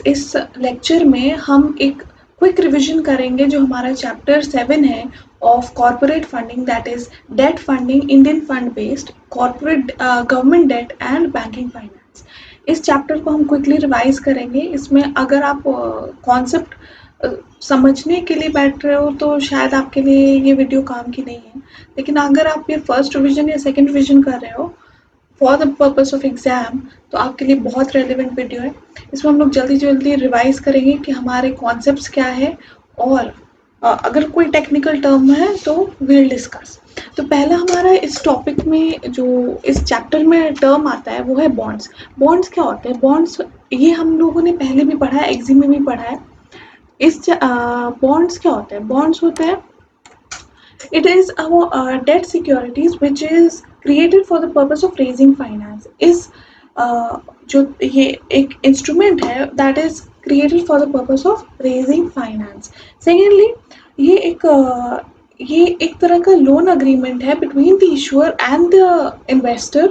इस लेक्चर में हम एक क्विक रिविजन करेंगे जो हमारा चैप्टर 7 है of corporate funding, that is debt funding, Indian fund based corporate government debt and banking finance. इस चैप्टर को हम क्विकली रिवाइज करेंगे। इसमें अगर आप कॉन्सेप्ट समझने के लिए बैठ रहे हो तो शायद आपके लिए ये वीडियो काम की नहीं है, लेकिन अगर आप ये फर्स्ट रिविजन या सेकेंड रिविजन कर रहे हो for the purpose of exam तो आपके लिए बहुत रेलिवेंट वीडियो है। इसमें हम लोग जल्दी जल्दी रिवाइज करेंगे कि हमारे कॉन्सेप्ट्स क्या है, और अगर कोई टेक्निकल टर्म है तो विल डिस्कस। तो पहला हमारा इस टॉपिक में जो इस चैप्टर में टर्म आता है वो है बॉन्ड्स। बॉन्ड्स क्या होते हैं? बॉन्ड्स ये हम लोगों ने पहले भी पढ़ा है, एग्जाम में भी पढ़ा है। इस बॉन्ड्स क्या होते हैं? बॉन्ड्स होते हैं, it is our debt securities which is created for the purpose of raising finance. इस जो ये एक इंस्ट्रूमेंट है that is created for the purpose of raising finance. Secondly, ये एक तरह का लोन अग्रीमेंट है between the issuer and the investor.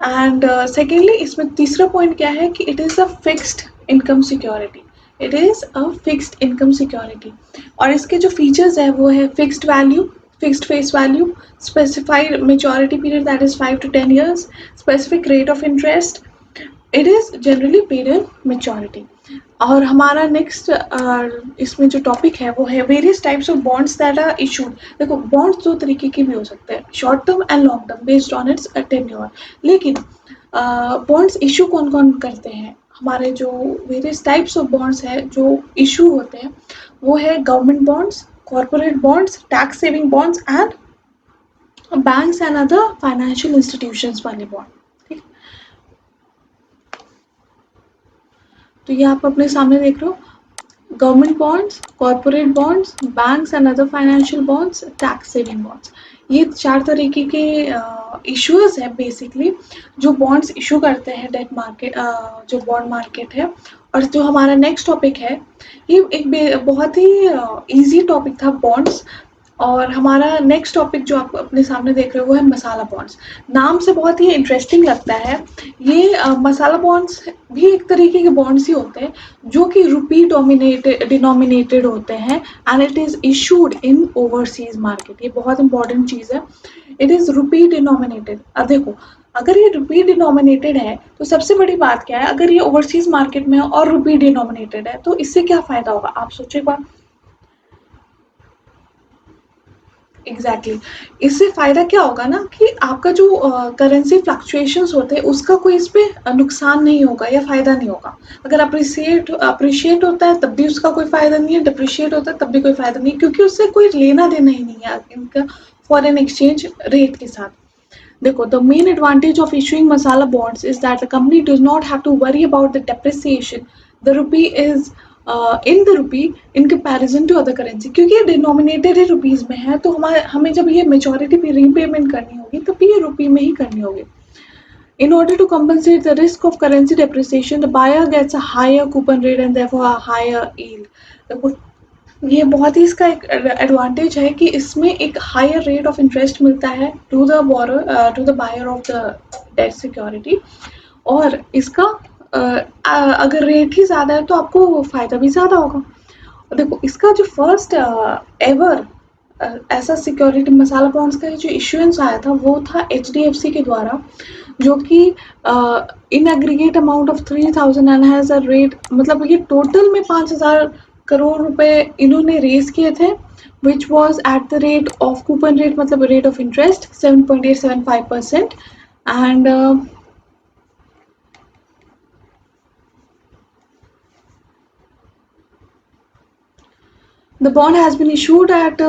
And secondly इसमें तीसरा पॉइंट क्या है कि it is a fixed income security. It is a fixed income security, और इसके जो फीचर्स है वो है fixed value, fixed face value, specified maturity period that is 5 to 10 years, specific rate of interest, it is generally paid in maturity. और हमारा next इसमें जो टॉपिक है वो है various types of bonds that are issued. देखो bonds दो तरीके के भी हो सकते हैं, short term and long term based on its tenure. लेकिन बॉन्ड्स इशू कौन कौन करते हैं? हमारे जो वेरियस टाइप्स ऑफ बॉन्ड्स है जो इशू होते हैं वो है government bonds, corporate bonds, tax saving bonds and banks and other financial institutions वाले बॉन्ड। तो ये आप अपने सामने देख रहे हो, government bonds, corporate bonds, banks and other financial bonds, tax saving bonds. ये चार तरीके के इशूज है बेसिकली जो बॉन्ड्स इशू करते हैं डेट मार्केट, जो बॉन्ड मार्केट है। और जो हमारा नेक्स्ट टॉपिक है ये एक बहुत ही इजी टॉपिक था, बॉन्ड्स। और हमारा नेक्स्ट टॉपिक जो आप अपने सामने देख रहे हो वो है मसाला बॉन्ड्स। नाम से बहुत ही इंटरेस्टिंग लगता है। ये मसाला बॉन्ड्स भी एक तरीके के बॉन्ड्स ही होते हैं जो कि रुपी डिनोमिनेटेड होते हैं and it is issued in overseas market. ये बहुत इंपॉर्टेंट चीज़ है, इट इज़ रुपी डिनोमिनेटेड। अब देखो अगर ये रुपी डिनोमिनेटेड है तो सबसे बड़ी बात क्या है, अगर ये ओवरसीज मार्केट में और रुपी डिनोमिनेटेड है तो इससे क्या फ़ायदा होगा? आप सोचो एक बार। एग्जैक्टली इससे फ़ायदा क्या होगा ना कि आपका जो करेंसी फ्लक्चुएशंस होते हैं उसका कोई इस पर नुकसान नहीं होगा या फ़ायदा नहीं होगा। अगर अप्रिशिएट होता है तब भी उसका कोई फ़ायदा नहीं है, डिप्रिशिएट होता है तब भी कोई फ़ायदा नहीं है, क्योंकि उससे कोई लेना देना ही नहीं है इनका फॉरेन एक्सचेंज रेट के साथ। देखो the main advantage of issuing masala bonds is that the company does not have to worry about the depreciation the rupee is in the rupee in comparison to other currency. क्योंकि ये denominated ही rupees में है तो हमें जब ये maturity पे repayment करनी होगी तब भी ये रुपी में ही करनी होगी। In order to compensate the risk of currency depreciation, the buyer gets a higher coupon rate and therefore a higher yield. देखो ये बहुत ही इसका एक एडवांटेज है कि इसमें एक हायर रेट ऑफ इंटरेस्ट मिलता है to the buyer of the debt security, और इसका अगर रेट ही ज़्यादा है तो आपको फ़ायदा भी ज़्यादा होगा। देखो इसका जो फर्स्ट एवर ऐसा सिक्योरिटी मसाला बॉन्ड्स का जो इशुएंस आया था वो था HDFC के द्वारा, जो कि in aggregate amount of 3000 and has a rate, मतलब ये टोटल में 5000 करोड़ रुपए इन्होंने रेज किए थे, which was at the rate of coupon rate, मतलब rate of interest 7.875%। And the bond has been issued at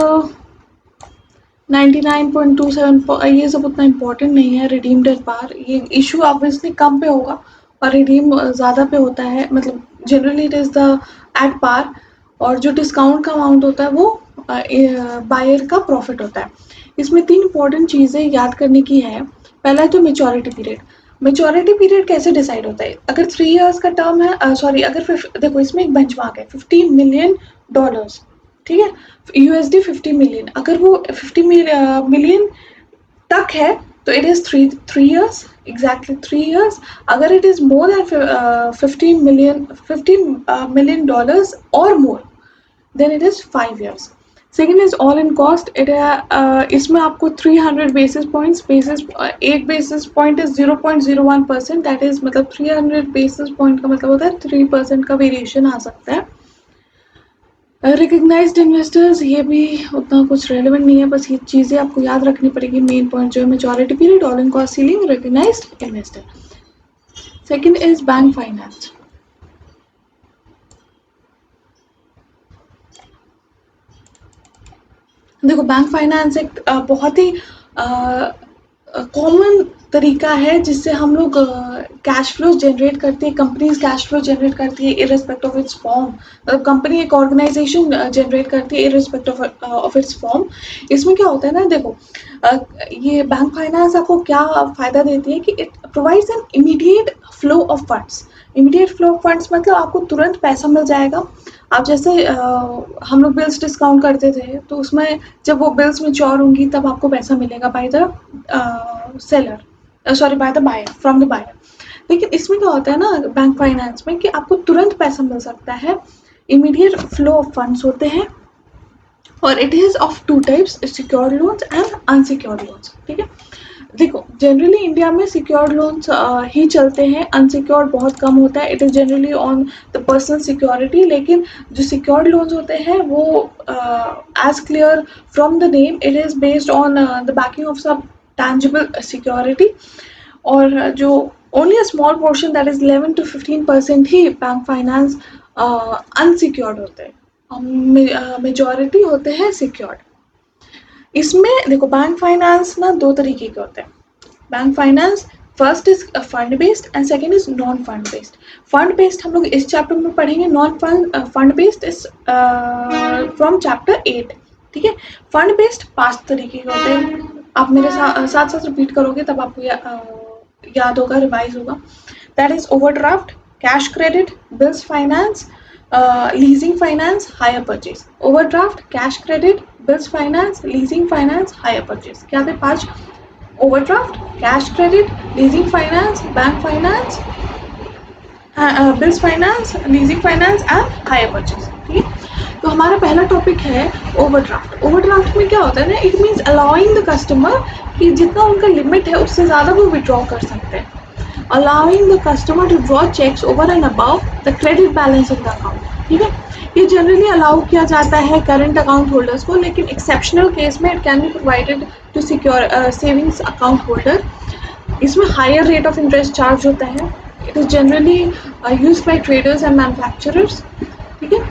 99.27। ये सब उतना इम्पोर्टेंट नहीं है, रिडीम्ड एट पार। ये इशू ऑब्वियसली कम पे होगा और रिडीम ज़्यादा पे होता है, मतलब generally it is the at par, और जो डिस्काउंट का अमाउंट होता है वो बायर का प्रॉफिट होता है। इसमें 3 इंपॉर्टेंट चीज़ें याद करने की है। पहला है तो मेच्योरिटी पीरियड। मेच्योरिटी पीरियड कैसे डिसाइड होता है? अगर 3 इयर्स का टर्म है, सॉरी अगर देखो इसमें एक बेंचमार्क है $50 मिलियन, ठीक है, USD 50 मिलियन। अगर वो 50 मिलियन तक है तो it is three years, exactly 3 years. अगर it is more than 15 million dollars or more, then it is 5 years. Second is all in cost. इसमें आपको 300 basis points, एक basis point is 0.01%, that is मतलब 300 basis point का मतलब होता है 3% का वेरिएशन आ सकता है. रिकग्नाइज्ड इन्वेस्टर्स, ये भी उतना कुछ रेलेवेंट नहीं है, बस ये चीज़ें आपको याद रखनी पड़ेगी. मेन पॉइंट जो है majority period, all in cost ceiling, recognised investor. Second is bank finance. देखो बैंक फाइनेंस एक बहुत ही कॉमन तरीका है जिससे हम लोग कैश फ्लो जनरेट करती है, कंपनीज कैश फ्लो जनरेट करती है इररिस्पेक्ट ऑफ इट्स फॉर्म. मतलब कंपनी एक ऑर्गेनाइजेशन जनरेट करती है इररिस्पेक्ट ऑफ इट्स फॉर्म. इसमें क्या होता है ना, देखो ये बैंक फाइनेंस आपको क्या फ़ायदा देती है कि it provides an immediate flow of funds. Immediate flow of funds मतलब आपको तुरंत पैसा मिल जाएगा. आप जैसे हम लोग बिल्स डिस्काउंट करते थे, तो उसमें जब वो बिल्स मैच्योर होंगी तब आपको पैसा मिलेगा by the seller, sorry by the buyer, from the buyer. लेकिन इसमें क्या होता है ना बैंक फाइनेंस में कि आपको तुरंत पैसा मिल सकता है, इमीडिएट फ्लो ऑफ फंड्स होते हैं, और it is of two types, secured loans and unsecured loans. ठीक है, देखो जनरली इंडिया में सिक्योर्ड लोन्स ही चलते हैं, अनसिक्योर्ड बहुत कम होता है. It is generally on the personal security. लेकिन जो सिक्योर्ड लोन्स होते हैं वो as clear from the name, it is based on the backing of some tangible security. और जो only a small portion, that is 11 to 15% he bank finance unsecured होते हैं, majority होते हैं सिक्योर्ड. इसमें देखो बैंक फाइनेंस ना दो तरीके के होते हैं. Bank finance first is fund based and second is non fund based. Fund based हम लोग इस चैप्टर में पढ़ेंगे. Non fund based is from chapter 8. ठीक है, फंड बेस्ड 5 तरीके के होते हैं. आप मेरे साथ साथ रिपीट करोगे तब आपको याद होगा, रिवाइज होगा. That is overdraft, cash credit, bills finance, leasing finance, hire purchase. Overdraft, cash credit, bills finance, leasing finance, hire purchase. क्या थे 5? Overdraft, cash credit, leasing finance, bank finance, bills finance, leasing finance and hire purchase. ठीक है, तो हमारा पहला topic है overdraft. Overdraft में क्या होता है ना, it means allowing the customer कि जितना उनका लिमिट है उससे ज़्यादा वो विड्रॉ कर सकते हैं. allowing the customer to draw checks over and above the credit balance in the account. ठीक है, ये जनरली अलाउ किया जाता है करंट अकाउंट होल्डर्स को, लेकिन एक्सेप्शनल केस में it can be provided to secure savings account holder. इसमें higher rate of interest charge होता है. It is generally used by traders and manufacturers. ठीक है,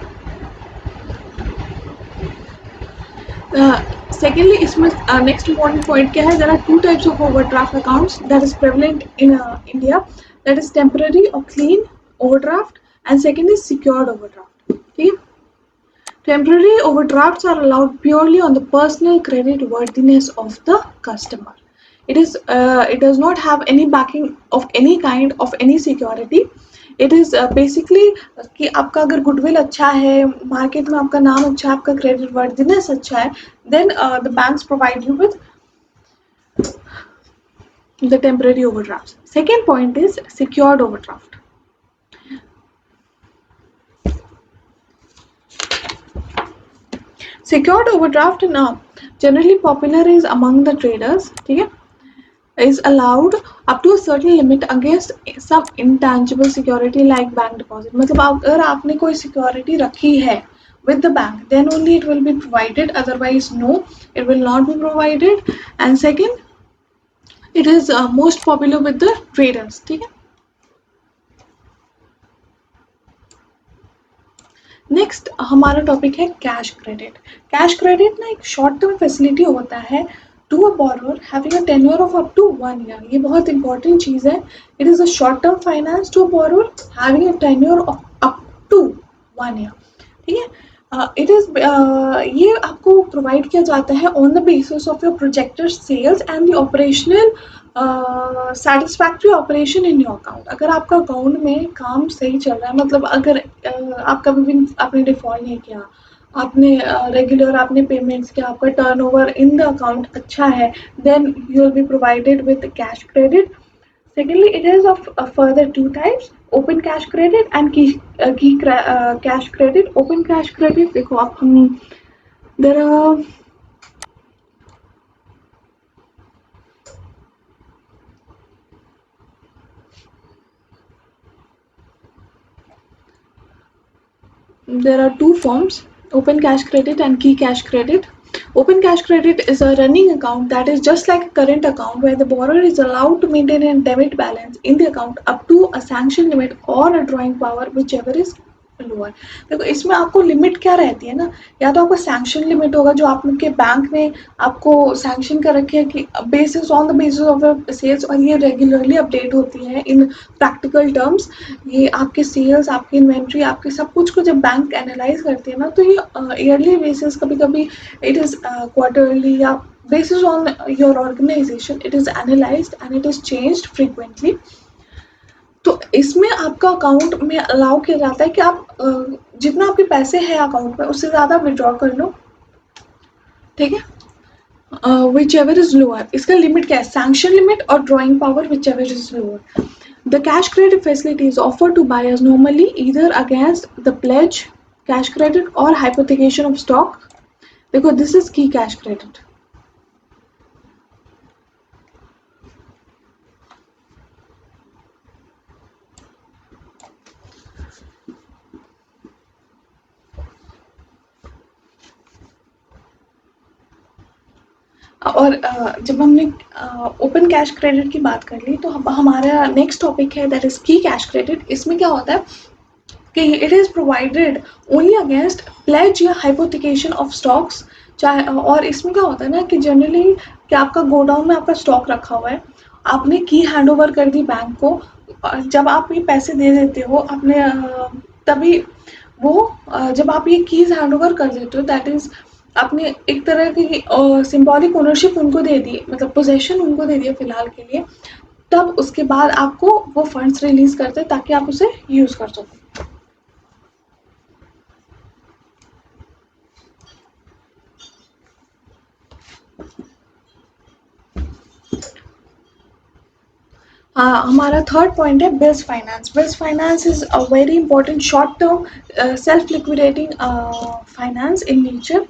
सेकेंडली इसमें नेक्स्ट इम्पॉर्टेंट पॉइंट क्या है, there are 2 types of overdraft accounts that is prevalent in India. That is temporary और clean overdraft and second is secured overdraft. ठीक है, temporary overdrafts are allowed purely on the personal credit worthiness of the customer. It does not have any backing of any kind of any security. It is basically कि आपका अगर goodwill अच्छा है, market में आपका नाम अच्छा है, आपका क्रेडिट वर्दीनेस अच्छा है, then the banks provide you with the temporary overdrafts. Second point is secured overdraft. Secured overdraft now generally popular is among the traders. ठीक है, is allowed up to a certain limit against some intangible security like bank deposit. मतलब अगर आपने कोई security रखी है with the bank, then only it will be provided, otherwise no, it will not be provided. And second, it is most popular with the traders. ठीक है, next हमारा topic है कैश क्रेडिट. कैश क्रेडिट ना एक short term facility होता है to a borrower having a tenure of up to 1 year. ये बहुत इंपॉर्टेंट चीज़ है. It is a short term finance to a borrower having a tenure of up to 1 year. ठीक है, इट इज़ ये आपको प्रोवाइड किया जाता है on the basis of your projected sales and the operational satisfactory operation in your account. अगर आपका account में काम सही चल रहा है, मतलब अगर आप कभी भी आपने डिफॉल्ट नहीं किया, आपने रेगुलर आपने पेमेंट्स किया, आपका टर्नओवर इन द अकाउंट अच्छा है, then you will be provided with cash credit. Secondly, it is of further two types: open cash credit and cash credit. Open cash credit देखो आप हम there are two forms: open cash credit and key cash credit. Open cash credit is a running account that is just like a current account where the borrower is allowed to maintain a debit balance in the account up to a sanction limit or a drawing power, whichever is lower. देखो इसमें आपको limit क्या रहती है ना, या तो आपका सैंक्शन लिमिट होगा जो आपके बैंक ने आपको सैंक्शन कर रखे है कि basis on the basis of sales, और ये रेगुलरली अपडेट होती है इन प्रैक्टिकल टर्म्स. ये आपके सेल्स, आपकी इन्वेंट्री, आपके सब कुछ को जब बैंक एनालाइज करती है ना, तो ये ईयरली बेसिस, कभी कभी इट इज़ क्वार्टरली, या basis on your organization it is analyzed and it is changed frequently. तो इसमें आपका अकाउंट में अलाउ किया जाता है कि आप जितना आपके पैसे हैं अकाउंट में उससे ज़्यादा विड्रॉ कर लो, ठीक है. विच एवर इज लोअर, इसका लिमिट क्या है, सैंक्शन लिमिट और drawing power, whichever is lower. The cash credit facility is offer to buyers normally either against the pledge cash credit और हाइपोथिकेशन ऑफ स्टॉक. देखो this is key cash credit. और जब हमने open cash credit की बात कर ली, तो हमारा नेक्स्ट टॉपिक है that is key cash credit. इसमें क्या होता है कि it is provided only against pledge या हाइपोथिकेशन ऑफ स्टॉक्स. चाहे, और इसमें क्या होता है ना कि जनरली कि आपका गोडाउन में आपका स्टॉक रखा हुआ है, आपने की हैंड ओवर कर दी बैंक को, जब आप ये पैसे दे देते हो आपने तभी वो जब आप ये कीज हैंड ओवर कर देते हो, दैट इज आपने एक तरह की सिंबॉलिक ओनरशिप उनको दे दी, मतलब पोजेशन उनको दे दिया फिलहाल के लिए. तब उसके बाद आपको वो फंड्स रिलीज करते हैं ताकि आप उसे यूज कर सको. हमारा थर्ड पॉइंट है bills finance. Bills finance is a very important short term self liquidating finance in nature.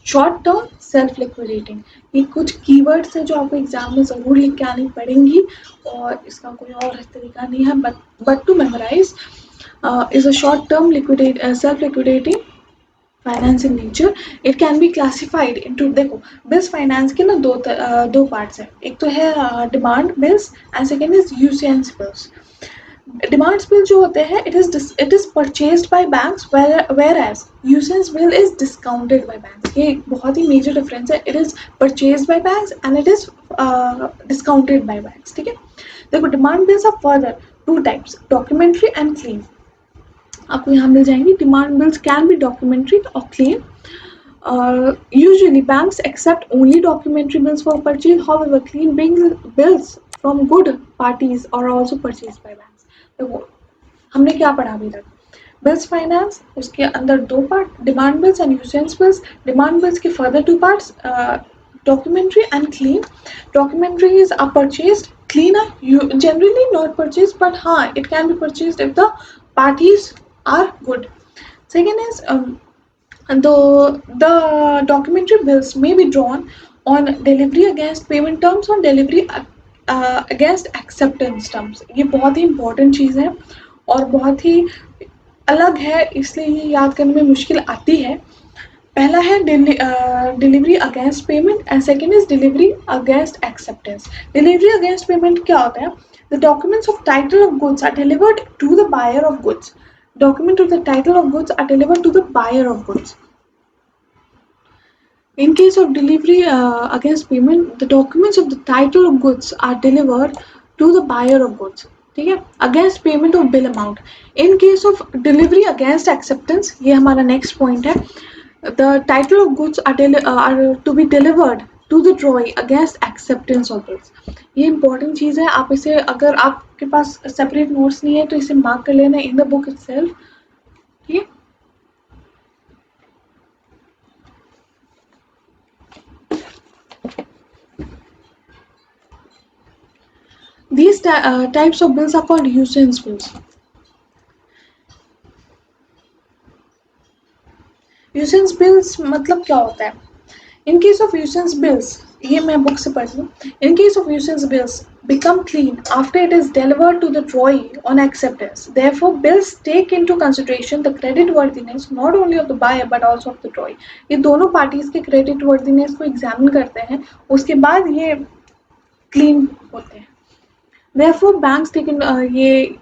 Short term self liquidating, ये कुछ कीवर्ड्स हैं जो आपको एग्जाम में ज़रूर लिख के आनी पड़ेंगी, और इसका कोई और तरीका नहीं है but to memorise. Is a short term liquidate self liquidating finance in nature. It can be classified into, देखो बिल्स फाइनेंस के ना दो पार्ट्स हैं. एक तो है demand bills and second is usance bills. Demands bill जो होते हैं it is purchased by banks, whereas usance bill is discounted by banks. ये एक बहुत ही मेजर डिफरेंस है. It is purchased by banks and it is discounted by banks, ठीक है. देखो demand bills are further two types: documentary and claim. आपको यहाँ मिल जाएंगी. Demand bills can be documentary और claim. Usually banks accept only documentary bills for purchase. However, clean bills from good parties are also purchased by banks. तो हमने क्या पढ़ा अभी तक? बिल्स फाइनेंस, उसके अंदर दो part, demand bills and usance bills. Demand bills के further two parts, documentary and clean. Documentaries are purchased. Clean are generally not purchased, but it can be purchased if the parties are good. Second is the documentary bills may be drawn on delivery against payment terms or delivery against acceptance terms. ये बहुत ही important चीज़ है और बहुत ही अलग है, इसलिए ये याद करने में मुश्किल आती है. पहला है delivery against payment and second is delivery against acceptance. Delivery against payment क्या होता है? The documents of title of goods are delivered to the buyer of goods. Document of the title of goods are delivered to the buyer of goods. In case of delivery against payment, the documents of the title of goods are delivered to the buyer of goods. ठीक है, against payment of bill amount. In case of delivery against acceptance, ये हमारा next point है. The title of goods are to be delivered to the drawee against acceptance of bills. ये important चीज़ है. आप इसे, अगर आपके पास सेपरेट नोट्स नहीं है तो इसे मार्क कर लेना इन द बुक इटसेल्फ. ठीक है. types of bills are called usance bills. Usance bills मतलब क्या होता है? In case of usance bills, ये मैं बुक से पढ़ लूँ. In case of usance bills become clean after it is delivered to the drawee on acceptance. Therefore, bills take into consideration the credit worthiness not only of the buyer but also of the drawee. ये दोनों parties के credit worthiness को examine करते हैं, उसके बाद ये clean होते हैं. Therefore, banks take in ये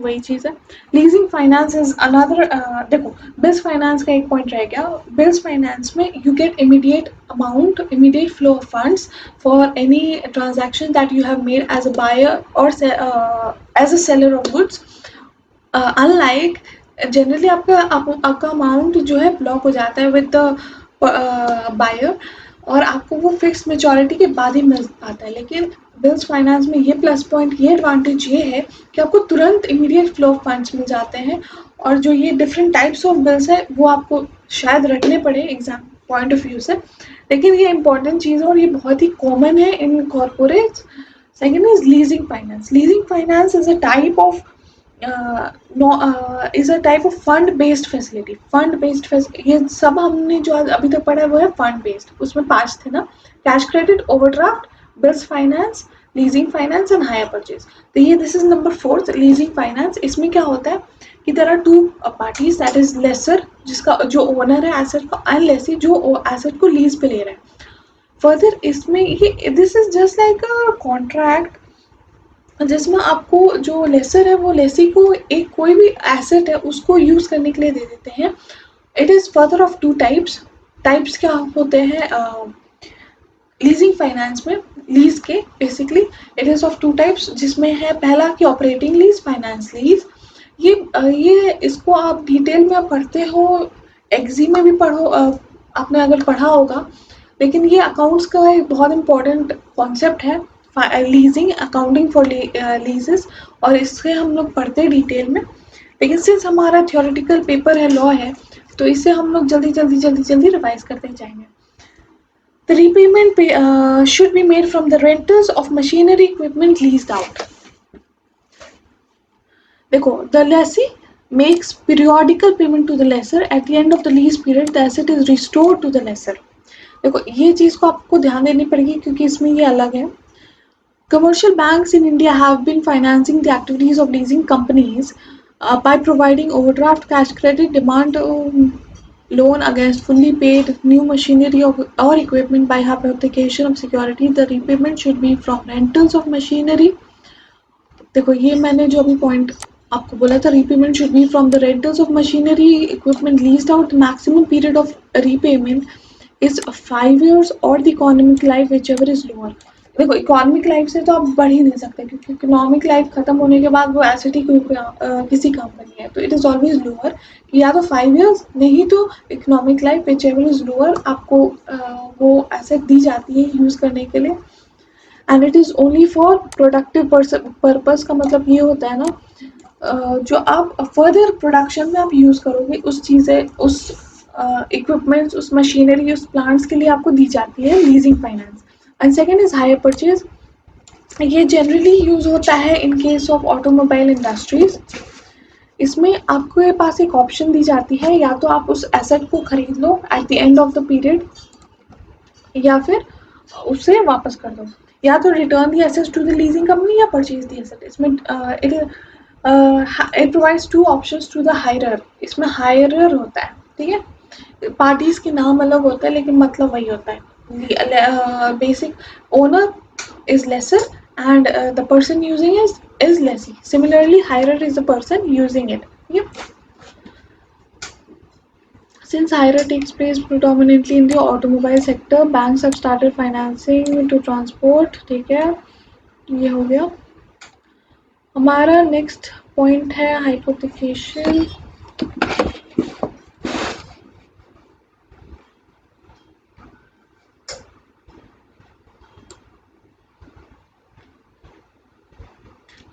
वही चीज़ है. Leasing finance is another. देखो, बिल्स फाइनेंस का एक पॉइंट रह गया. बिल्स फाइनेंस में you get immediate amount, immediate flow of funds for any transaction that you have made as a buyer or as a seller of goods. Unlike generally आपका amount जो है block हो जाता है with the buyer और आपको वो fix maturity के बाद ही मिल पाता है. लेकिन बिल्स फाइनेंस में ये प्लस पॉइंट, ये एडवांटेज ये है कि आपको तुरंत इमीडिएट फ्लो ऑफ फंड्स मिल जाते हैं. और जो ये डिफरेंट टाइप्स ऑफ बिल्स है वो आपको शायद रखने पड़े एग्जाम पॉइंट ऑफ व्यू से, लेकिन ये इंपॉर्टेंट चीज़ है और ये बहुत ही कॉमन है in corporates. Second is leasing finance. Leasing finance is a type of is a type of fund based facility. Fund based ये सब हमने जो अभी तक पढ़ा है वो है फंड बेस्ड. उसमें 5 थे ना: cash credit, overdraft, bills finance, leasing finance and hire purchase. तो ये this is number 4, leasing finance. इसमें क्या होता है कि there are 2 parties, that is lessor जिसका जो ओनर है एसेट का, एंड लेसी जो एसेट को लीज पे ले रहा है. फर्दर इसमें ये this is just like a contract जिसमें आपको जो लेसर है वो लेसी को एक कोई भी एसेट है उसको यूज करने के लिए दे देते हैं. It is further of 2 types क्या होते हैं लीजिंग फाइनेंस में, लीज के basically. It is of 2 types, जिसमें है पहला कि ऑपरेटिंग लीज, फाइनेंस लीज. ये इसको आप डिटेल में पढ़ते हो, एग्जी में भी पढ़ो, आपने अगर पढ़ा होगा. लेकिन ये अकाउंट्स का एक बहुत इंपॉर्टेंट कॉन्सेप्ट है, लीजिंग, अकाउंटिंग फॉर लीजेस, और इससे हम लोग पढ़ते हैं डिटेल में. लेकिन सिंस हमारा थियोरेटिकल पेपर है, लॉ है, तो इससे हम लोग जल्दी रिवाइज करते जाएंगे. The repayment should be made from the rentals of machinery equipment leased out. देखो, the lessee makes periodical payment to the lessor. At the end of the lease period, the asset is restored to the lessor. देखो, ये चीज़ को आपको ध्यान देनी पड़ेगी क्योंकि इसमें ये अलग है. Commercial banks in India have been financing the activities of leasing companies by providing overdraft, cash credit, demand loan against fully paid new machinery or equipment by application of security. The repayment should be from rentals of machinery. देखो, ये मैंने जो अभी point आपको बोला था, repayment should be from the rentals of machinery equipment leased out. The maximum period of repayment is 5 years or the economic life whichever is lower. देखो, economic life से तो आप बढ़ ही नहीं सकते क्योंकि इकोनॉमिक लाइफ खत्म होने के बाद वो एसेट ही किसी काम का नहीं है. तो इट इज़ ऑलवेज लोअर, या तो 5 years, नहीं तो economic life which ever is lower आपको वो एसेट दी जाती है यूज़ करने के लिए. And it is only for productive purpose का मतलब ये होता है ना जो आप फर्दर प्रोडक्शन में आप यूज़ करोगे उस चीज़ें, उस इक्विपमेंट्स, उस मशीनरी, उस प्लांट्स के लिए आपको दी जाती है leasing finance. And second is hire purchase. ये जनरली यूज होता है in case of automobile industries. इसमें आपके पास एक ऑप्शन दी जाती है, या तो आप उस एसेट को खरीद लो at the end of the period, या फिर उसे वापस कर दो, या तो return the asset to the leasing company या परचेज दी एसेट. इसमें it provides 2 options to the hirer. इसमें हायरर होता है, ठीक है, पार्टीज के नाम अलग होता है लेकिन मतलब वही होता है. Basic owner is lesser and the person using is lessee. Similarly, hirer is the person using it. Yep. Since hirer takes place predominantly in the automobile sector, banks have started financing to transport. ठीक है, ये हो गया. हमारा next point है hypothecation.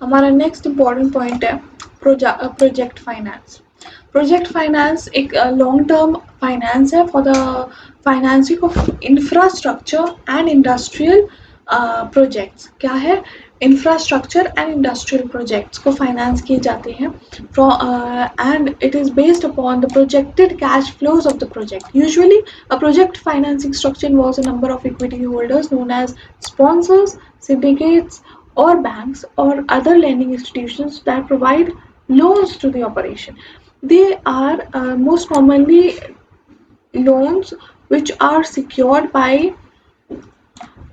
हमारा next important point है project finance. Project finance एक लॉन्ग टर्म फाइनेंस है for the financing of infrastructure and industrial projects. क्या है? इंफ्रास्ट्रक्चर एंड इंडस्ट्रियल प्रोजेक्ट्स को फाइनेंस किए जाते हैं and it is based upon the projected cash flows of the project. Usually a project financing structure involves a number of equity holders known as sponsors, syndicates, or banks or other lending institutions that provide loans to the operation. They are most commonly loans which are secured by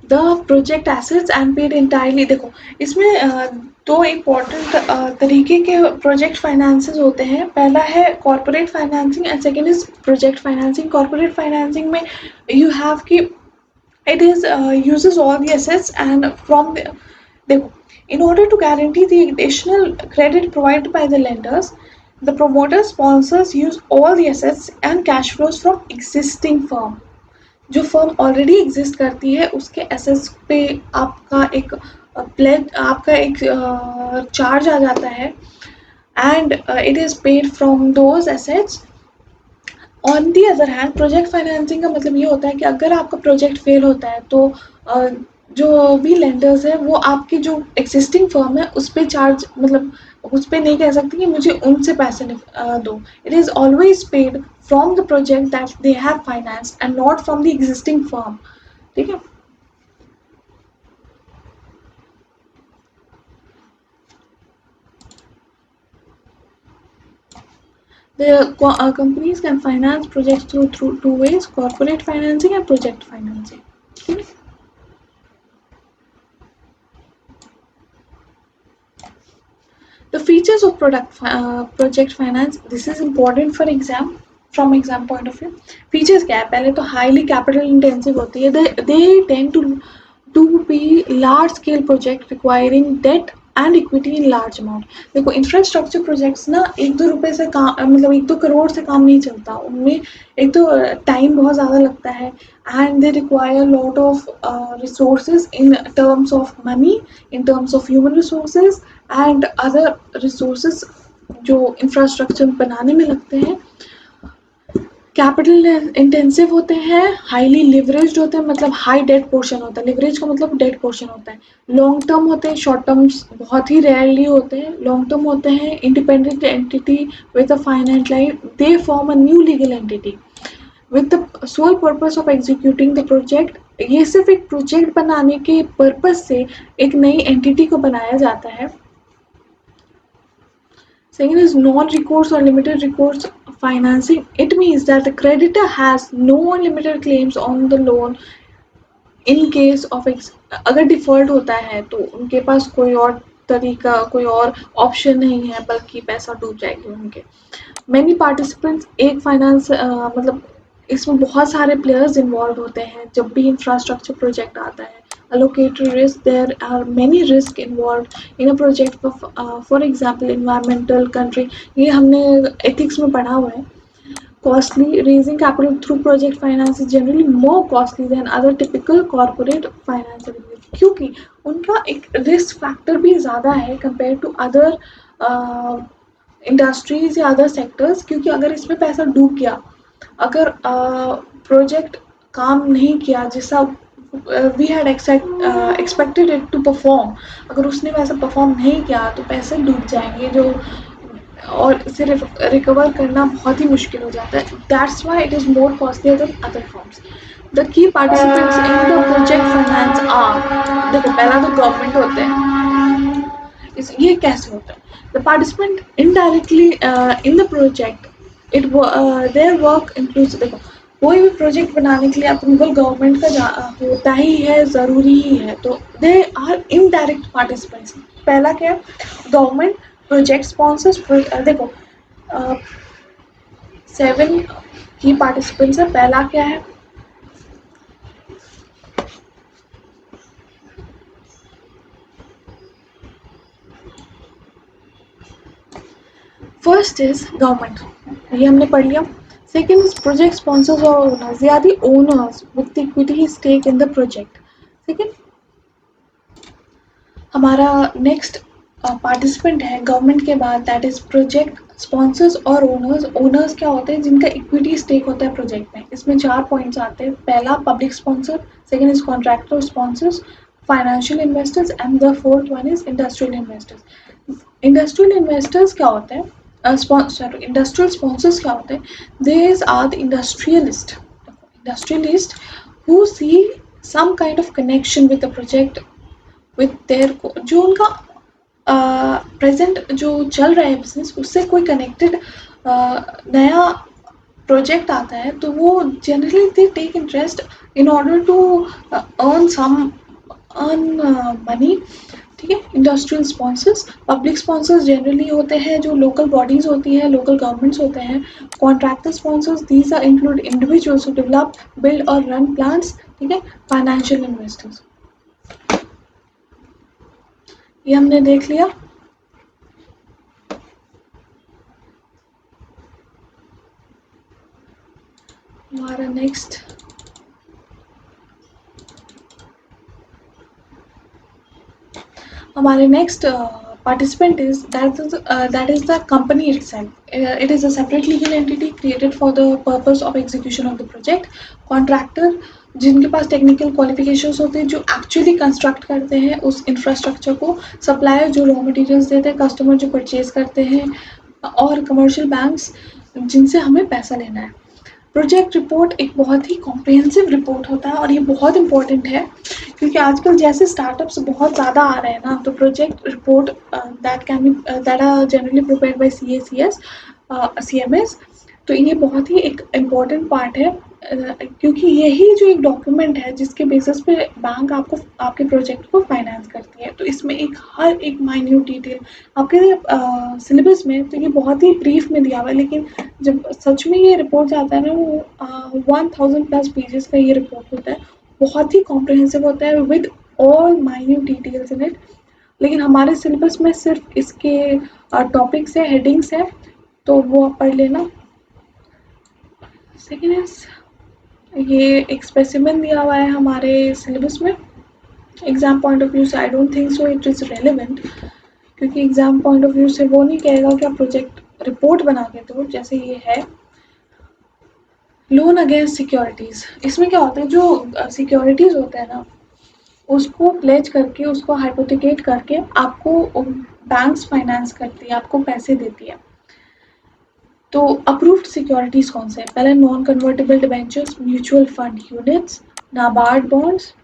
the project assets and paid entirely. देखो इसमें दो important तरीके के project finances होते हैं. पहला है corporate financing and second is project financing. Corporate financing में यू हैव कि it is uses all the assets and from the in order to guarantee the additional credit provided by the lenders, the promoter sponsors use all the assets and cash flows from existing firm. जो firm already exist करती है उसके assets पे आपका एक pledge आपका एक charge आ जाता है and it is paid from those assets. On the other hand project financing का मतलब ये होता है कि अगर आपका प्रोजेक्ट फेल होता है तो जो भी लेंडर्स है वो आपकी जो एग्जिस्टिंग फर्म है उस पर चार्ज मतलब उस पर नहीं कह सकती कि मुझे उनसे पैसे दो. It is always paid from the project that they have finance and not from the existing firm. ठीक है. The companies can finance projects through two ways: corporate financing and project financing. Okay? The features of project finance, this is important for exam from exam point of view. Features क्या है? पहले तो highly capital intensive होती है. They tend to be large scale project requiring debt and equity in large amount. देखो infrastructure projects ना 1-2 रुपए से काम मतलब 1-2 करोड़ से काम नहीं चलता. उनमें एक तो टाइम बहुत ज़्यादा लगता है and they require lot of resources in terms of money, in terms of human resources and other resources जो इंफ्रास्ट्रक्चर बनाने में लगते हैं. कैपिटल इंटेंसिव होते हैं, हाईली लिवरेज्ड होते हैं मतलब हाई डेट पोर्शन होता है. लिवरेज का मतलब डेट पोर्शन होता है. लॉन्ग टर्म होते हैं, शॉर्ट टर्म्स बहुत ही रेयरली होते हैं. लॉन्ग टर्म होते हैं independent entity with a finite life. They form a new legal entity with the sole purpose of executing the project. ये सिर्फ एक प्रोजेक्ट बनाने के पर्पज से एक नई एंटिटी को बनाया जाता है. Second is non-recourse or limited recourse financing. It means that the creditor has no unlimited claims on the loan in case of अगर डिफॉल्ट होता है तो उनके पास कोई और तरीका कोई और ऑप्शन नहीं है बल्कि पैसा डूब जाएगी उनके. Many participants एक फाइनेंस मतलब इसमें बहुत सारे प्लेयर्स इन्वॉल्व होते हैं जब भी इंफ्रास्ट्रक्चर प्रोजेक्ट आता है. Allocatory risk, there are many risks involved in a project. For example environmental country, ये हमने ethics में पढ़ा हुआ है. Costly, raising capital through project finance is generally more costly than other typical corporate finance avenues क्योंकि उनका एक risk factor भी ज़्यादा है compared to other इंडस्ट्रीज या अदर सेक्टर्स. क्योंकि अगर इसमें पैसा डूब गया, अगर प्रोजेक्ट काम नहीं किया जैसा we had expected it to perform, अगर उसने वैसा परफॉर्म नहीं किया तो पैसे डूब जाएंगे जो और सिर्फ रिकवर करना बहुत ही मुश्किल हो जाता है. That's why it is more costly than other forms. The key participants in the project finance are, देखो पहला तो गवर्नमेंट होते हैं. ये कैसे होता है? The participant indirectly in the project it their work includes. देखो कोई भी प्रोजेक्ट बनाने के लिए अप्रूवल गवर्नमेंट का होता ही है, ज़रूरी ही है. तो दे आर इनडायरेक्ट पार्टिसिपेंट्स. पहला क्या है? Government, project sponsors. देखो 7 की पार्टिसिपेंट्स है. पहला क्या है? फर्स्ट इज गवर्नमेंट, ये हमने पढ़ लिया. सेकेंड इज प्रोजेक्ट स्पॉन्सर्स और owners. They are the owners with equity stake in the project. Second हमारा नेक्स्ट पार्टिसिपेंट है गवर्नमेंट के बाद, दैट इज प्रोजेक्ट स्पॉन्सर्स और ओनर्स. ओनर्स क्या होते हैं? जिनका इक्विटी स्टेक होता है प्रोजेक्ट में. इसमें 4 पॉइंट्स आते हैं. पहला public sponsor, second is contractor sponsors, financial investors and the fourth one is industrial investors. Industrial investors क्या होते हैं, सॉरी इंडस्ट्रियल स्पॉन्सर्स क्या होते हैं, these are the industrialist who see some kind of connection with the project with their जो उनका present जो चल रहा है बिजनेस उससे कोई कनेक्टेड नया प्रोजेक्ट आता है तो वो generally they take interest in order to earn some earn money. ठीक है, industrial sponsors, public sponsors generally होते हैं जो लोकल बॉडीज होती हैं, लोकल गवर्नमेंट्स होते हैं। Contractor sponsors, these are include individuals who develop, build और रन प्लान्स। ठीक है, फाइनेंशियल इन्वेस्टर्स, ये हमने देख लिया। हमारा नेक्स्ट हमारे next participant is that is the company itself. It is a separate legal entity created for the purpose of execution of the project. Contractor, जिनके पास टेक्निकल क्वालिफिकेशंस होते हैं, जो एक्चुअली कंस्ट्रक्ट करते हैं उस इंफ्रास्ट्रक्चर को, सप्लायर जो रॉ मटेरियल्स देते हैं, कस्टमर जो परचेज करते हैं, और कमर्शियल बैंक्स जिनसे हमें पैसा लेना है। प्रोजेक्ट रिपोर्ट एक बहुत ही कॉम्प्रिहेंसिव रिपोर्ट होता है और ये बहुत इंपॉर्टेंट है क्योंकि आजकल जैसे स्टार्टअप्स बहुत ज़्यादा आ रहे हैं ना, तो project report that are generally prepared by CACS CMS, तो ये बहुत ही एक इम्पॉर्टेंट पार्ट है क्योंकि यही जो एक डॉक्यूमेंट है जिसके बेसिस पे बैंक आपको आपके प्रोजेक्ट को फाइनेंस करती है। तो इसमें हर एक माइन्यूट डिटेल आपके सिलेबस में, तो ये बहुत ही ब्रीफ में दिया हुआ है, लेकिन जब सच में ये रिपोर्ट आता है ना, वो 1000+ पेजेस का ये रिपोर्ट होता है, बहुत ही कॉम्प्रिहेंसिव होता है with all minute details in it. लेकिन हमारे सिलेबस में सिर्फ इसके टॉपिक्स है, हेडिंग्स है, तो वो आप पढ़ लेना। सेकेंड इज, ये एक स्पेसिमेन दिया हुआ है हमारे सिलेबस में। एग्जाम पॉइंट ऑफ व्यू से I don't think so it is relevant, क्योंकि एग्जाम पॉइंट ऑफ व्यू से वो नहीं कहेगा कि आप प्रोजेक्ट रिपोर्ट बना के दो, जैसे ये है लोन अगेंस्ट सिक्योरिटीज़। इसमें क्या होता है, जो सिक्योरिटीज़ होते हैं ना, उसको प्लेज करके, उसको हाइपोथिकेट करके आपको बैंक्स फाइनेंस करती है, आपको पैसे देती है। तो अप्रूव्ड सिक्योरिटीज़ कौन से हैं? पहले non convertible debentures, mutual fund units, NABARD bonds,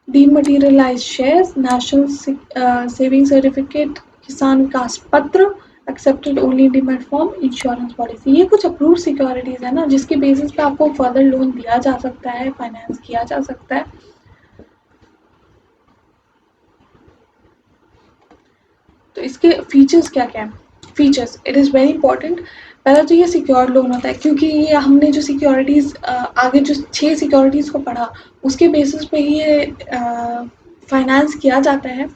dematerialised shares, national saving certificate, Kisan Vikas Patra, accepted only demat form, insurance policy. ये कुछ अप्रूव्ड सिक्योरिटीज़ है ना, जिसके बेसिस पे आपको फर्दर लोन दिया जा सकता है, फाइनेंस किया जा सकता है। तो इसके फीचर्स क्या क्या है? Features, it is very important. पहला तो ये सिक्योर लोन होता है, क्योंकि ये हमने जो सिक्योरिटीज़ आगे जो 6 सिक्योरिटीज़ को पढ़ा, उसके बेसिस पे ही ये फाइनेंस किया जाता है।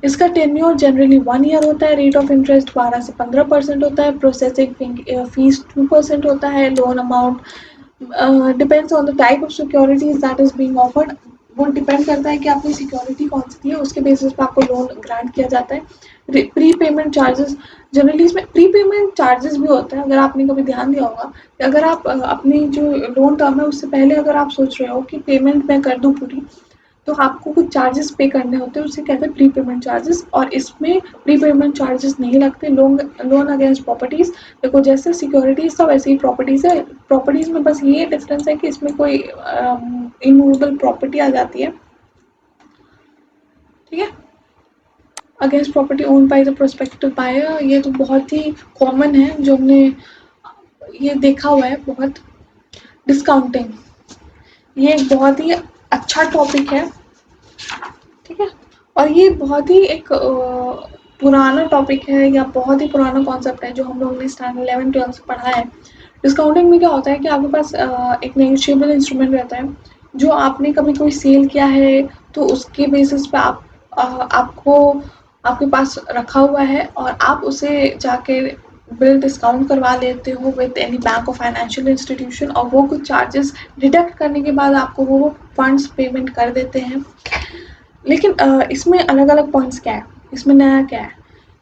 इसका टेन्योर जनरली 1 ईयर होता है, रेट ऑफ इंटरेस्ट 12 से 15% होता है, प्रोसेसिंग फीस 2% होता है, loan amount depends on the type of securities that is being offered. वो डिपेंड करता है कि आपकी सिक्योरिटी कौन सी है, उसके बेसिस पे आपको लोन ग्रांट किया जाता है। प्री पेमेंट चार्जेस, जनरली इसमें प्री पेमेंट चार्जेस भी होता है, अगर आपने कभी ध्यान दिया होगा। अगर आप अपनी जो लोन टर्म है उससे पहले अगर आप सोच रहे हो कि पेमेंट मैं कर दूं पूरी, तो आपको कुछ चार्जेस पे करने होते हैं, उसे कहते हैं प्री पेमेंट चार्जेस। और इसमें प्री पेमेंट चार्जेस नहीं लगते। लोन अगेंस्ट प्रॉपर्टीज, देखो जैसे सिक्योरिटीज था वैसे ही प्रॉपर्टीज है। प्रॉपर्टीज में बस ये डिफरेंस है कि इसमें कोई इमूवेबल प्रॉपर्टी आ जाती है। ठीक है, against property own by the prospective buyer, ये तो बहुत ही कॉमन है, जो हमने ये देखा हुआ है बहुत। डिस्काउंटिंग, ये एक बहुत ही अच्छा टॉपिक है। ठीक है, और ये बहुत ही एक पुराना टॉपिक है, या बहुत ही पुराना कॉन्सेप्ट है, जो हम लोग ने स्टैंडर्ड 11-12 से पढ़ा है। डिस्काउंटिंग में क्या होता है कि आपके पास एक नेगोशिएबल इंस्ट्रूमेंट रहता है, जो आपने कभी कोई सेल किया है तो उसके बेसिस पे आपको आपके पास रखा हुआ है, और आप उसे जाके बिल डिस्काउंट करवा लेते हो विद एनी बैंक और फाइनेंशियल इंस्टीट्यूशन, और वो कुछ चार्जेस डिडक्ट करने के बाद आपको वो फंड्स पेमेंट कर देते हैं। लेकिन इसमें अलग अलग पॉइंट्स क्या है, इसमें नया क्या है?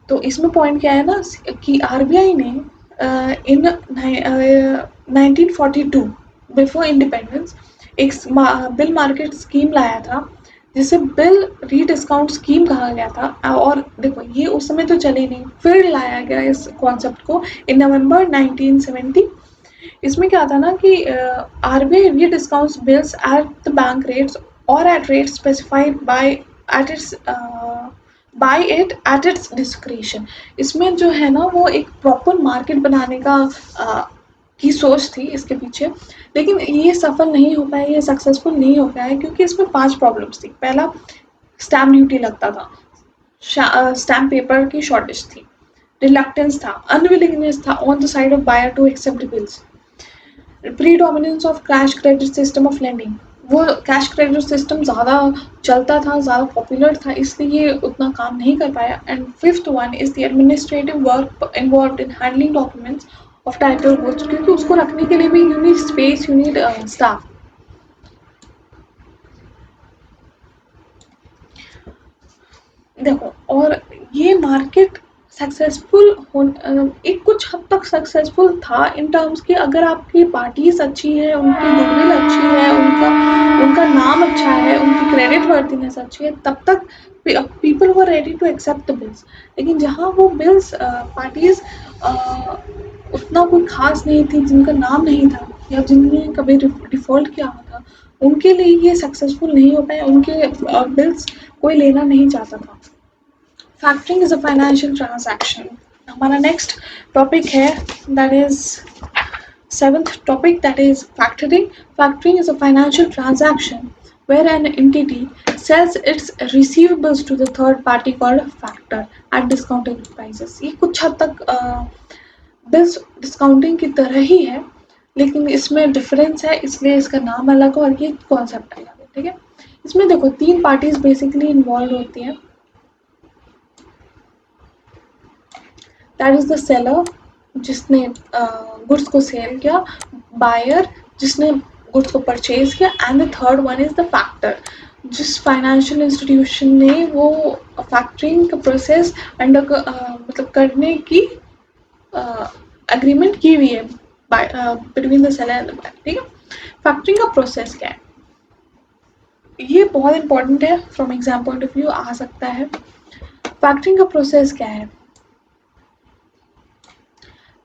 तो इसमें पॉइंट क्या है ना, कि RBI ने इन 1942 बिफोर इंडिपेंडेंस, एक बिल मार्केट स्कीम लाया था जिसे बिल रीडिस्काउंट स्कीम कहा गया था। और देखो ये उस समय तो चली नहीं, फिर लाया गया इस कॉन्सेप्ट को इन नवंबर 1970। इसमें क्या था ना कि RBI rediscounts bills at the bank rates और at rate specified by at its by it at its discretion. इसमें जो है ना वो एक प्रॉपर मार्केट बनाने का की सोच थी इसके पीछे, लेकिन ये सफल नहीं हो पाया, ये सक्सेसफुल नहीं हो पाया है क्योंकि इसमें 5 प्रॉब्लम्स थी। पहला, स्टैम्प ड्यूटी लगता था, स्टैम्प पेपर की शॉर्टेज थी, रिलक्टेंस था, अनविलिंगनेस था on the side of buyer to accept bills, predominance of cash credit system of lending, वो कैश क्रेडिट सिस्टम ज़्यादा चलता था, ज़्यादा पॉपुलर था, इसलिए ये उतना काम नहीं कर पाया। And fifth one is the administrative work involve in handling documents of title goods, क्योंकि उसको रखने के लिए भी you need space, you need staff. देखो, और ये मार्केट सक्सेसफुल हो एक कुछ हद तक सक्सेसफुल था इन टर्म्स कि अगर आपकी पार्टीज अच्छी है, उनकी गुडविल अच्छी है, उनका उनका नाम अच्छा है, उनकी क्रेडिट वर्थिनेस अच्छी है, तब तक people were ready to accept the bills. लेकिन जहाँ वो बिल्स पार्टीज उतना कोई खास नहीं थी, जिनका नाम नहीं था या जिनने कभी डिफॉल्ट किया हुआ था, उनके लिए ये सक्सेसफुल नहीं हो पाया, उनके बिल्स कोई लेना नहीं चाहता था। Factoring is a financial transaction. हमारा नेक्स्ट टॉपिक है, that is seventh topic, that is factoring. Factoring is a financial transaction where an entity sells its receivables to the third party called factor at discounted prices. ये कुछ हद तक bills discounting की तरह ही है, लेकिन इसमें डिफरेंस है, इसलिए इसका नाम अलग है और ये कॉन्सेप्ट अलग है। ठीक है, इसमें देखो 3 पार्टीज बेसिकली इन्वॉल्व होती हैं। दैट इज द सेलर जिसने गुड्स को सेल किया, बायर जिसने गुड्स को परचेज किया, and the third one is the factor, जिस फाइनेंशियल इंस्टीट्यूशन ने वो फैक्टरिंग का प्रोसेस अंडर मतलब करने की अग्रीमेंट की हुई है between the seller and the buyer. ठीक है, फैक्टरिंग का प्रोसेस क्या है, ये बहुत इंपॉर्टेंट है, from exam point of view आ सकता है। फैक्टरिंग का प्रोसेस क्या है,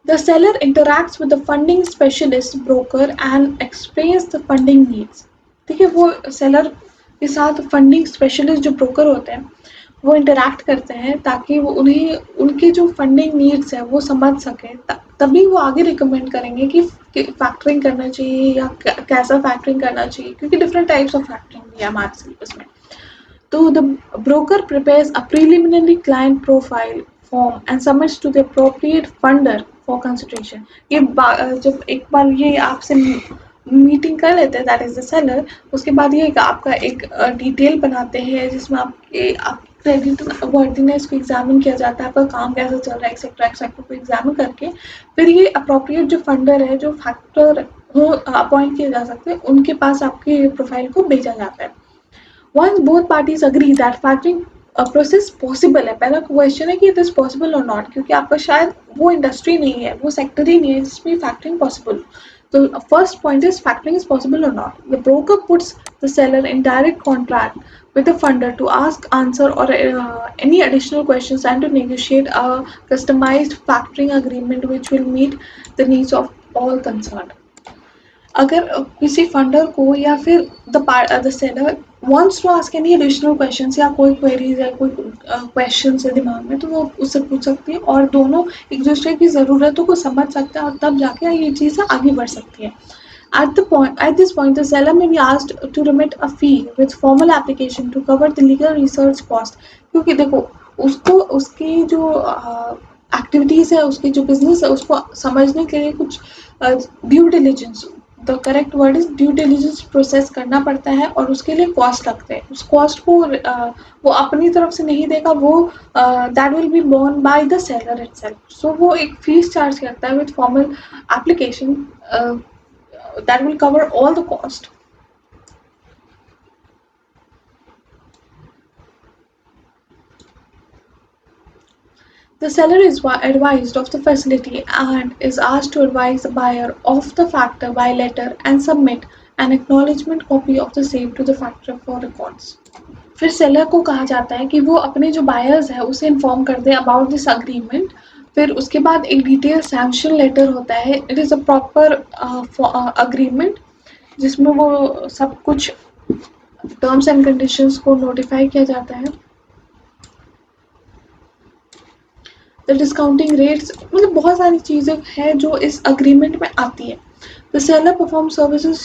the seller interacts with the funding specialist broker and explains the funding needs। ठीक है, वो सेलर के साथ फंडिंग स्पेशलिस्ट जो ब्रोकर होते हैं वो इंटरैक्ट करते हैं ताकि वो उन्हें उनके जो फंडिंग नीड्स है वो समझ सके, तभी वो आगे रिकमेंड करेंगे कि फैक्टरिंग करना चाहिए या कैसा फैक्टरिंग करना चाहिए, क्योंकि डिफरेंट टाइप्स ऑफ फैक्टरिंग भी है हमारे सिलेबस में। तो the broker prepares a preliminary client profile form and submits to the appropriate funder for consideration। ये जब एक बार ये आपसे मीटिंग कर लेते हैं, दैट इज द सेलर, उसके बाद ये आपका एक डिटेल बनाते हैं जिसमें आपकी क्रेडिट वर्थिनेस को एग्जामिन किया जाता है, आपका काम कैसा चल रहा है, एक्सेट्रा एक्सेट्रा को एग्जामिन करके फिर ये अप्रोप्रिएट जो फंडर है, जो फैक्टर वो अपॉइंट किए जा सकते हैं, उनके पास आपके प्रोफाइल को भेजा जाता है। Once both parties agree that factoring process possible है, पहला क्वेश्चन है कि it is possible or not, क्योंकि आपका शायद वो इंडस्ट्री नहीं है, वो सेक्टर ही नहीं है जिसमें फैक्टरिंग पॉसिबल। तो first point is factoring is possible or not. The broker puts the seller in direct contract with the funder to ask, answer, or any additional questions and to negotiate a customized factoring agreement which will meet the needs of all concerned। अगर किसी funder को या फिर the seller wants to ask any additional questions या कोई queries है, कोई questions है दिमाग में, तो वो उससे पूछ सकती है और दोनों एक दूसरे की ज़रूरतों को समझ सकते हैं और तब जाके ये चीज़ें आगे बढ़ सकती है। At this point, the seller may be asked to remit a fee with formal application to cover the legal research cost। क्योंकि देखो उसको उसकी जो एक्टिविटीज़ है, उसकी जो बिजनेस है, उसको समझने के लिए कुछ due diligence, the correct word is due diligence process करना पड़ता है और उसके लिए कॉस्ट लगते हैं। उस कॉस्ट को वो अपनी तरफ से नहीं देगा, वो that will be borne by the seller itself. So वो एक फीस चार्ज करता है with formal application that will cover all the cost। The seller is advised of the facility and is asked to advise the buyer of the factor by letter and submit an acknowledgement copy of the same to the factor for records. फिर seller को कहा जाता है कि वो अपने जो buyers है उसे इन्फॉर्म कर दे अबाउट दिस अग्रीमेंट। फिर उसके बाद एक डिटेल सैंक्शन लेटर होता है, it is a proper agreement जिसमें वो सब कुछ टर्म्स एंड कंडीशंस को नोटिफाई किया जाता है। द डिस्काउंटिंग रेट्स, मतलब बहुत सारी चीज़ें हैं जो इस अग्रीमेंट में आती है। The seller perform services,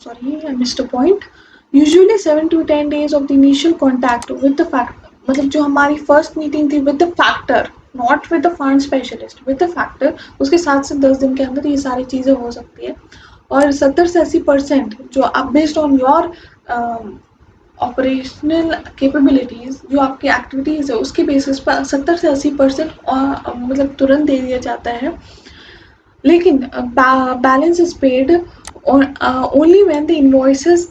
sorry I missed a point, usually 7 to 10 days of the initial contact with the factor, मतलब जो हमारी फर्स्ट मीटिंग थी with the factor, not with the fund specialist, with the factor, उसके 7 से 10 दिन के अंदर ये सारी चीज़ें हो सकती है। और 70 से 80% जो आप based on your operational capabilities, जो आपकी एक्टिविटीज़ है उसके बेसिस पर 70 से 80% मतलब तुरंत दे दिया जाता है। लेकिन balance is paid only when the invoices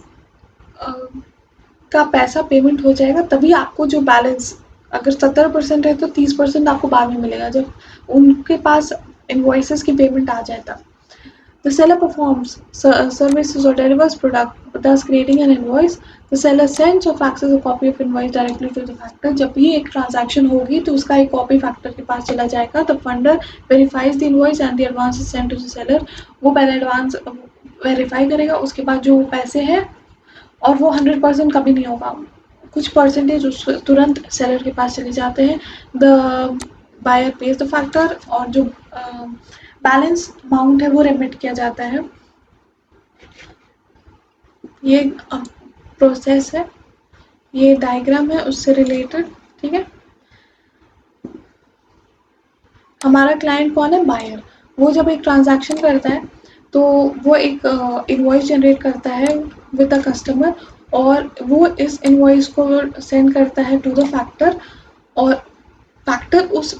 का पैसा पेमेंट हो जाएगा, तभी आपको जो बैलेंस, अगर 70% है तो 30% आपको बाद में मिलेगा जब उनके पास इनवॉइसेस की पेमेंट आ जाए तब। The seller performs services or delivers product, thus creating an invoice. The seller sends or faxes a copy of invoice directly to the factor. जब भी एक transaction होगी तो उसका एक copy factor के पास चला जाएगा। The funder verifies the invoice and the advance is sent to the seller. वो पहले advance verify करेगा, उसके बाद जो पैसे हैं, और वो 100% कभी नहीं होगा, कुछ परसेंटेज उस तुरंत सेलर के पास चले जाते हैं। The buyer pays the factor, और जो बैलेंस अमाउंट है वो रेमिट किया जाता है। ये प्रोसेस है, ये डायग्राम है उससे रिलेटेड, ठीक है। हमारा क्लाइंट कौन है? बायर। वो जब एक ट्रांजैक्शन करता है तो वो एक इनवॉइस जनरेट करता है विद द कस्टमर, और वो इस इनवॉइस को सेंड करता है टू द फैक्टर, और फैक्टर उस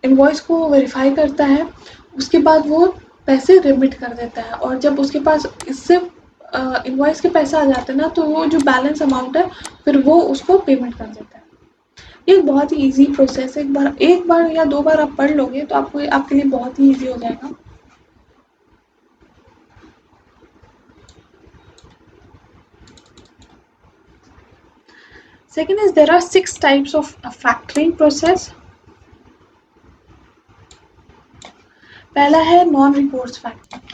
इनवॉइस को वेरीफाई करता है, उसके बाद वो पैसे रिमिट कर देता है। और जब उसके पास इससे इनवॉइस के पैसे आ जाते हैं ना, तो वो जो बैलेंस अमाउंट है फिर वो उसको पेमेंट कर देता है। ये बहुत ही ईजी प्रोसेस है, एक बार या 2 बार आप पढ़ लोगे तो आपको आपके लिए बहुत ही ईजी हो जाएगा। Second is there are 6 types of factoring process. पहला है non recourse factoring.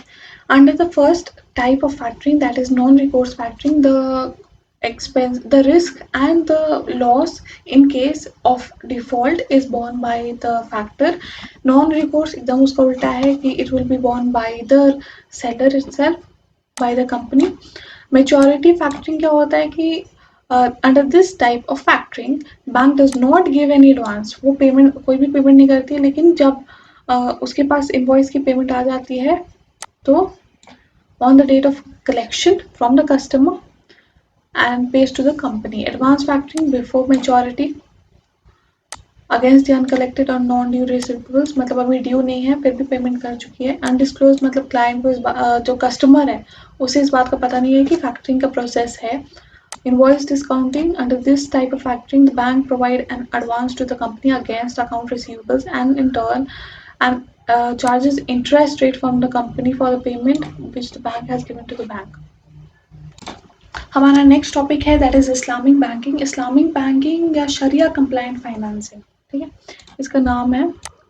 Under the first type of factoring, that is non-recourse factoring, the risk and the loss in case of default is borne by the factor. Non-recourse एकदम उसका उल्टा है कि it will be borne by the seller itself, by the company. Maturity factoring क्या होता है कि under this type of factoring, bank does not give any advance, वो पेमेंट कोई भी पेमेंट नहीं करती है, लेकिन जब उसके पास इनवॉइस की पेमेंट आ जाती है तो on the date of collection from the customer and pays to the company. Advance factoring before maturity against the uncollected or non-due receivables, मतलब अभी ड्यू नहीं है फिर भी पेमेंट कर चुकी है। अनडिस्क्लोज मतलब क्लाइंट को जो कस्टमर है उसे इस बात का पता नहीं है कि फैक्टरिंग का प्रोसेस है। Invoice discounting, under this type of factoring, the bank provide an advance to the company against account receivables, and in turn and charges interest rate from the company for the payment which the bank has given to the bank. हमारा next topic है that is Islamic banking. Islamic banking या शरिया compliant financing, ठीक है, इसका नाम है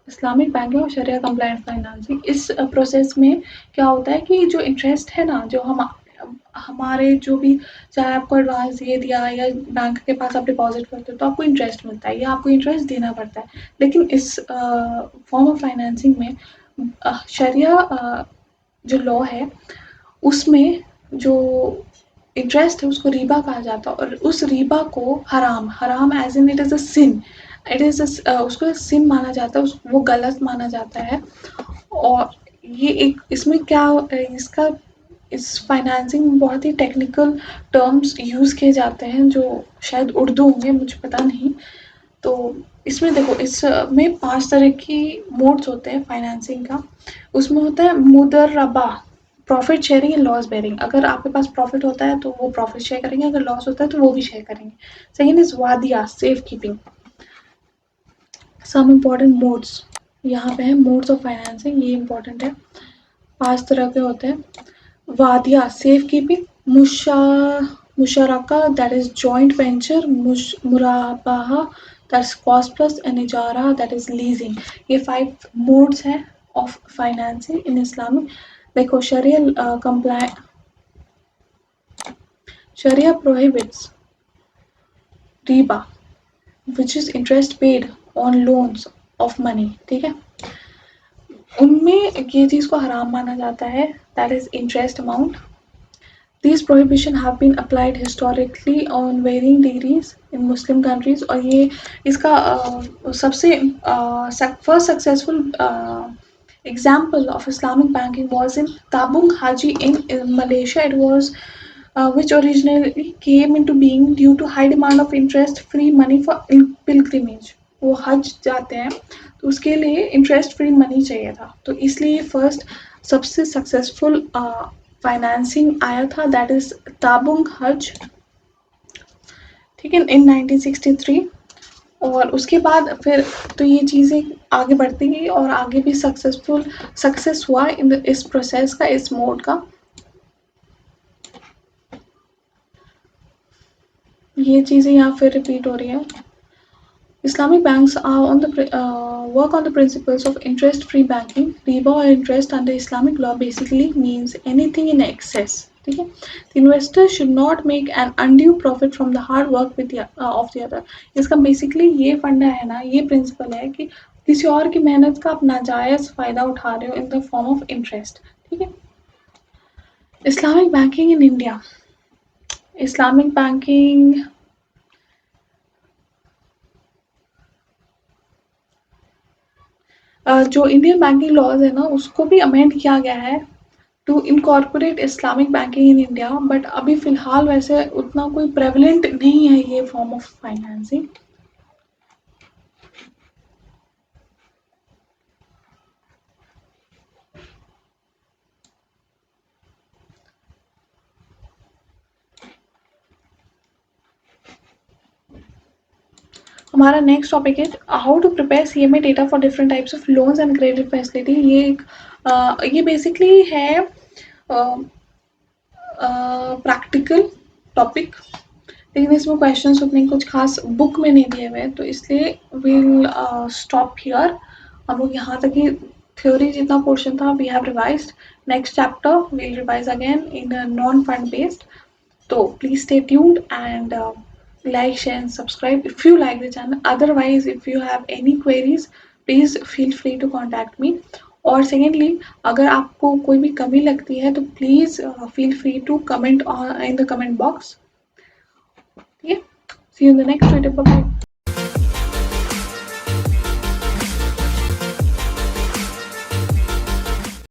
Islamic banking और शरिया compliant financing. इस प्रोसेस में क्या होता है कि जो इंटरेस्ट है ना, जो हमारे जो भी, चाहे आपको एडवांस ये दिया या बैंक के पास आप डिपॉजिट करते हो तो आपको इंटरेस्ट मिलता है या आपको इंटरेस्ट देना पड़ता है। लेकिन इस फॉर्म ऑफ फाइनेंसिंग में शरिया जो लॉ है उसमें जो इंटरेस्ट है उसको रिबा कहा जाता है, और उस रिबा को हराम as in it is a sin, it is उसको सिन माना जाता है, वो गलत माना जाता है। और ये एक इसमें क्या इसका इस फाइनेंसिंग में बहुत ही टेक्निकल टर्म्स यूज़ किए जाते हैं जो शायद उर्दू होंगे, मुझे पता नहीं। तो इसमें देखो, इसमें 5 तरह की मोड्स होते हैं फाइनेंसिंग का। उसमें होता है मुदर्रबा, profit sharing and loss bearing. अगर आपके पास प्रॉफिट होता है तो वो प्रॉफिट शेयर करेंगे, अगर लॉस होता है तो वो भी शेयर करेंगे। सेकेंड इज वादिया, safe keeping. Some important modes यहाँ पे है, मोड्स ऑफ फाइनेंसिंग, ये इम्पोर्टेंट है। 5 तरह के होते हैं। वादिया सेफ कीपिंग, मुशारका दैट इज जॉइंट वेंचर, मुराबाहा that is cost plus, and इजारा दैट इज लीजिंग। ये 5 मोड्स हैं ऑफ फाइनेंसिंग इन इस्लामिक। देखो शरिया कंप्लाई शरिया प्रोहिबिट्स रिबा which is interest paid on loans of money, ठीक है। उनमें ये चीज़ को हराम माना जाता है, that is interest amount. These prohibitions have been applied historically on varying degrees in Muslim countries, और ये इसका सबसे first successful example of Islamic banking was in Tabung Haji in Malaysia. It was which originally came into being due to high demand of interest-free money for pilgrimage. वो हज जाते हैं तो उसके लिए इंटरेस्ट फ्री मनी चाहिए था, तो इसलिए फर्स्ट सबसे सक्सेसफुल फाइनेंसिंग आया था, दैट इज ताबुंग हज, ठीक है, इन 1963। और उसके बाद फिर तो ये चीज़ें आगे बढ़ती गई और आगे भी सक्सेस हुआ इन इस प्रोसेस का, इस मोड का। ये चीज़ें यहाँ फिर रिपीट हो रही है। Islamic banks are on the work on the principles of interest-free banking. Riba or interest under Islamic law basically means anything in excess. ठीक है, the investor should not make an undue profit from the hard work of the other. इसका basically ये फंडा है ना, ये principal है कि किसी और की मेहनत का आप नाजायज फायदा उठा रहे हो in the form of interest, ठीक है। Islamic banking in India, Islamic banking जो इंडियन बैंकिंग लॉज है ना उसको भी अमेंड किया गया है to incorporate Islamic banking in India, but अभी फ़िलहाल वैसे उतना कोई प्रेवलेंट नहीं है ये फॉर्म ऑफ फाइनेंसिंग। हमारा नेक्स्ट टॉपिक है how to prepare CMA data for different types of loans and credit facility. ये बेसिकली है प्रैक्टिकल टॉपिक, लेकिन इसमें क्वेश्चंस उतने कुछ खास बुक में नहीं दिए हुए, तो इसलिए विल स्टॉप हियर। हम लोग यहाँ तक ही थ्योरी जितना पोर्शन था we have revised. Next chapter will revise again in non fund based, so please stay tuned and like, share and subscribe if you like the channel. Otherwise if you have any queries please feel free to contact me. और secondly अगर आपको कोई भी कमी लगती है तो please feel free to comment in the comment box, ठीक है। See you in the next video, bye.